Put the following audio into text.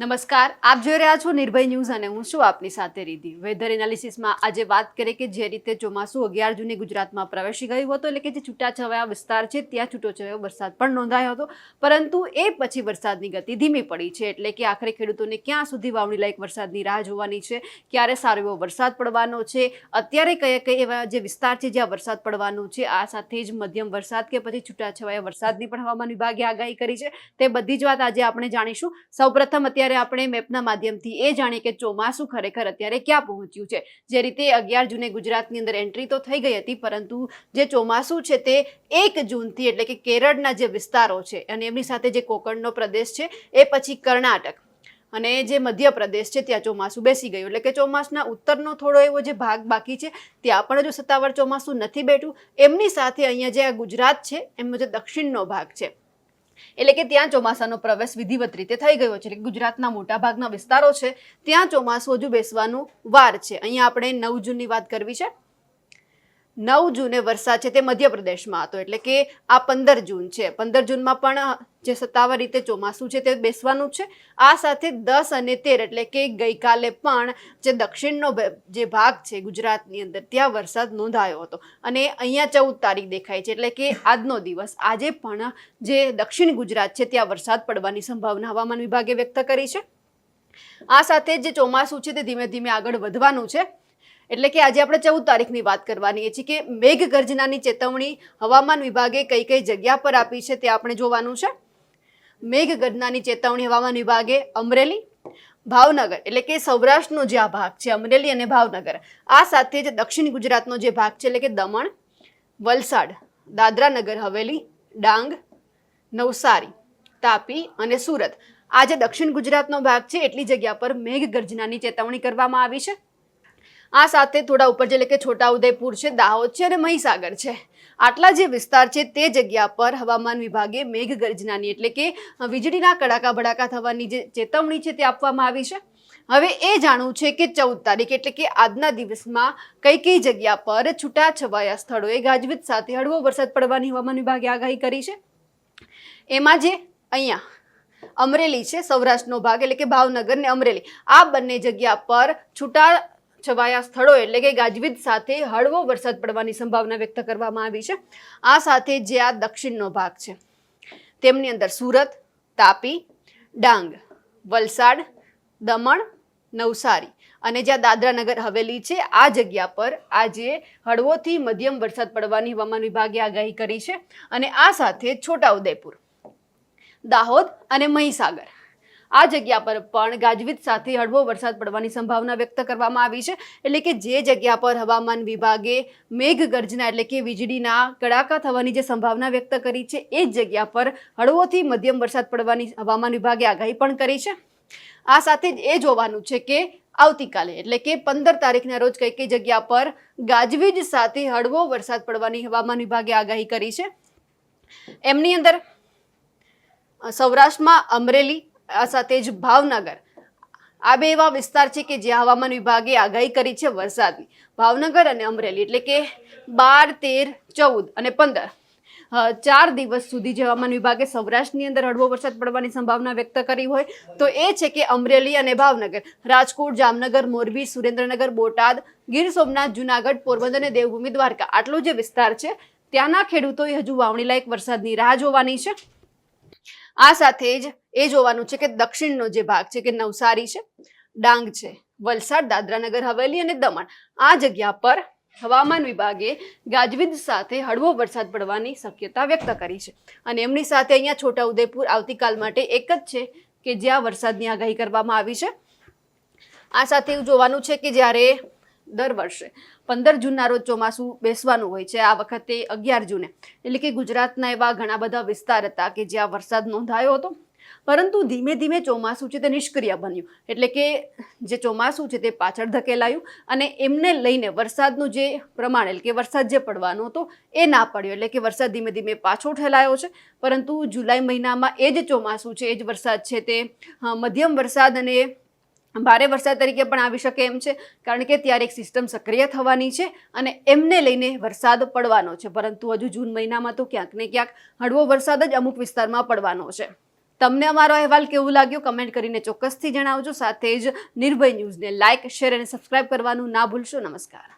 નમસ્કાર, આપ જોઈ રહ્યા છો નિર્ભય ન્યૂઝ અને હું છું આપની સાથે રીધિ. વેધર એનાલિસિસમાં આજે વાત કરીએ કે જે રીતે ચોમાસું 11 જૂને ગુજરાતમાં પ્રવેશી ગયું હતું, એટલે કે જે છૂટાછવાયા વિસ્તાર છે ત્યાં છૂટોછવાયો વરસાદ પણ નોંધાયો હતો, પરંતુ એ પછી વરસાદની ગતિ ધીમી પડી છે. એટલે કે આખરે ખેડૂતોને ક્યાં સુધી વાવણી લાયક વરસાદની રાહ જોવાની છે, ક્યારે સારો એવો વરસાદ પડવાનો છે, અત્યારે કયા એવા જે વિસ્તાર છે જ્યાં વરસાદ પડવાનો છે, આ સાથે જ મધ્યમ વરસાદ કે પછી છૂટાછવાયા વરસાદની પણ હવામાન વિભાગે આગાહી કરી છે. તે બધી જ વાત આજે આપણે જાણીશું. સૌપ્રથમ અત્યારે આપણે મેપના માધ્યમથી એ જાણીએ કે ચોમાસું ખરેખર અત્યારે ક્યાં પહોંચ્યું છે. જે રીતે 11 જૂને ગુજરાતની અંદર એન્ટ્રી તો થઈ ગઈ હતી, પરંતુ જે ચોમાસું છે તે 1 જૂનથી એટલે કે કેરળના જે વિસ્તારો છે અને એમની સાથે જે કોકણનો પ્રદેશ છે એ પછી કર્ણાટક અને જે મધ્યપ્રદેશ છે ત્યાં ચોમાસું બેસી ગયું. એટલે કે ચોમાસના ઉત્તરનો થોડો એવો જે ભાગ બાકી છે ત્યાં પણ હજુ સત્તાવાર ચોમાસું નથી બેઠું. એમની સાથે અહીંયા જે ગુજરાત છે એમનો જે દક્ષિણનો ભાગ છે એટલે કે ત્યાં ચોમાસાનો પ્રવેશ વિધિવત રીતે થઈ ગયો છે. એટલે ગુજરાતના મોટા ભાગના વિસ્તારો છે ત્યાં ચોમાસું હજુ બેસવાનું વાર છે. અહીંયા આપણે 9 જૂનની વાત કરવી છે. 9 જૂને વરસાદ છે તે મધ્યપ્રદેશમાં હતો, એટલે કે આ 15 જૂન છે. 15 જૂનમાં પણ જે સત્તાવાર રીતે ચોમાસું છે તે બેસવાનું છે. આ સાથે 10 અને 13 એટલે કે ગઈકાલે પણ જે દક્ષિણનો જે ભાગ છે ગુજરાતની અંદર ત્યાં વરસાદ નોંધાયો હતો અને અહીંયા 14 તારીખ દેખાય છે, એટલે કે આજનો દિવસ આજે પણ જે દક્ષિણ ગુજરાત છે ત્યાં વરસાદ પડવાની સંભાવના હવામાન વિભાગે વ્યક્ત કરી છે. આ સાથે જે ચોમાસું છે તે ધીમે ધીમે આગળ વધવાનું છે. એટલે કે આજે આપણે 14 તારીખની વાત કરવાની છે કે મેઘગર્જનાની ચેતવણી હવામાન વિભાગે કઈ કઈ જગ્યા પર આપી છે તે આપણે જોવાનું છે. મેઘગર્જનાની ચેતવણી હવામાન વિભાગે અમરેલી, ભાવનગર એટલે કે સૌરાષ્ટ્રનો જે આ ભાગ છે અમરેલી અને ભાવનગર, આ સાથે જ દક્ષિણ ગુજરાતનો જે ભાગ છે એટલે કે દમણ, વલસાડ, દાદરા નગર હવેલી, ડાંગ, નવસારી, તાપી અને સુરત, આ જે દક્ષિણ ગુજરાતનો ભાગ છે એટલી જગ્યા પર મેઘગર્જનાની ચેતવણી કરવામાં આવી છે. આ સાથે થોડા ઉપર એટલે કે છોટાઉદેપુર છે, દાહોદ છે અને મહીસાગર છે, આટલા જે વિસ્તાર છે તે જગ્યા પર હવામાન વિભાગે મેઘગર્જનાની એટલે કે વીજળીના કડાકા ભડાકા થવાની જે ચેતવણી છે તે આપવામાં આવી છે. હવે એ જાણવું છે કે 14 તારીખ એટલે કે આજના દિવસમાં કઈ કઈ જગ્યા પર છૂટાછવાયા સ્થળોએ ગાજવીજ સાથે હળવો વરસાદ પડવાની હવામાન વિભાગે આગાહી કરી છે. એમાં જે અહીંયા અમરેલી છે, સૌરાષ્ટ્રનો ભાગ એટલે કે ભાવનગર ને અમરેલી, આ બંને જગ્યા પર છૂટાછવાયા સ્થળો એટલે કે ગાજવીજ સાથે હળવો વરસાદ પડવાની સંભાવના વ્યક્ત કરવામાં આવી છે. આ સાથે જે આ દક્ષિણનો ભાગ છે તેમની અંદર સુરત, તાપી, ડાંગ, વલસાડ, દમણ, નવસારી અને જ્યાં દાદરા નગર હવેલી છે આ જગ્યા પર આજે હળવોથી મધ્યમ વરસાદ પડવાની હવામાન વિભાગે આગાહી કરી છે. અને આ સાથે છોટાઉદેપુર, દાહોદ અને મહીસાગર, આ જગ્યા પર પણ ગાજવીજ સાથે હળવો વરસાદ પડવાની સંભાવના વ્યક્ત કરવામાં આવી છે. એટલે કે જે જગ્યા પર હવામાન વિભાગે મેઘગર્જના એટલે કે વીજળીના કડાકા થવાની જે સંભાવના વ્યક્ત કરી છે એ જ જગ્યા પર હળવોથી મધ્યમ વરસાદ પડવાની હવામાન વિભાગે આગાહી પણ કરી છે. આ સાથે જ એ જોવાનું છે કે આવતીકાલે એટલે કે 15 તારીખના રોજ કઈ કઈ જગ્યા પર ગાજવીજ સાથે હળવો વરસાદ પડવાની હવામાન વિભાગે આગાહી કરી છે. એમની અંદર સૌરાષ્ટ્રમાં અમરેલી, આ સાથે જ ભાવનગર, આ બે એવા વિસ્તાર છે કે જ્યાં હવામાન વિભાગે આગાહી કરી છે વરસાદની. ભાવનગર અને અમરેલી એટલે કે 12, 13, 14 અને 15 4 દિવસ સુધી જે હવામાન વિભાગે સૌરાષ્ટ્રની અંદર હળવો વરસાદ પડવાની સંભાવના વ્યક્ત કરી હોય તો એ છે કે અમરેલી અને ભાવનગર, રાજકોટ, જામનગર, મોરબી, સુરેન્દ્રનગર, બોટાદ, ગીર સોમનાથ, જુનાગઢ, પોરબંદર અને દેવભૂમિ દ્વારકા, આટલો જે વિસ્તાર છે ત્યાંના ખેડૂતોએ હજુ વાવણી લાયક વરસાદની રાહ જોવાની છે. આ સાથે જ એ જોવાનું છે કે દક્ષિણનો જે ભાગ છે કે નવસારી છે, ડાંગ છે, વલસાડ, દાદરા નગર હવેલી અને દમણ, આ જગ્યા પર હવામાન વિભાગે ગાજવીજ સાથે હળવો વરસાદ પડવાની શક્યતા વ્યક્ત કરી છે. અને એમની સાથે અહીંયા છોટાઉદેપુર આવતીકાલ માટે એક જ છે કે જ્યાં વરસાદની આગાહી કરવામાં આવી છે. આ સાથે એવું જોવાનું છે કે જ્યારે દર વર્ષે 15 જૂનના રોજ ચોમાસું બેસવાનું હોય છે, આ વખતે 11 જૂને એટલે કે ગુજરાતના એવા ઘણા બધા વિસ્તાર હતા કે જ્યાં વરસાદ નોંધાયો હતો, પરંતુ ધીમે ધીમે ચોમાસું છે તે નિષ્ક્રિય બન્યું. એટલે કે જે ચોમાસું છે તે પાછળ ધકેલાયું અને એમને લઈને વરસાદનું જે પ્રમાણ એટલે કે વરસાદ જે પડવાનો હતો એ ના પડ્યો. એટલે કે વરસાદ ધીમે ધીમે પાછો ઠેલાયો છે. પરંતુ જુલાઈ મહિનામાં એ જ ચોમાસું છે, એ જ વરસાદ છે તે મધ્યમ વરસાદ અને ભારે વરસાદ તરીકે પણ આવી શકે એમ છે, કારણ કે ત્યારે એક સિસ્ટમ સક્રિય થવાની છે અને એમને લઈને વરસાદ પડવાનો છે. પરંતુ હજુ જૂન મહિનામાં તો ક્યાંક ને ક્યાંક હળવો વરસાદ જ અમુક વિસ્તારમાં પડવાનો છે. તમને અમારો અહેવાલ કેવું લાગ્યો કમેન્ટ કરીને ચોક્કસથી જણાવજો. સાથે જ નિર્ભય ન્યૂઝને લાઇક, શેર અને સબસ્ક્રાઇબ કરવાનું ના ભૂલશો. નમસ્કાર.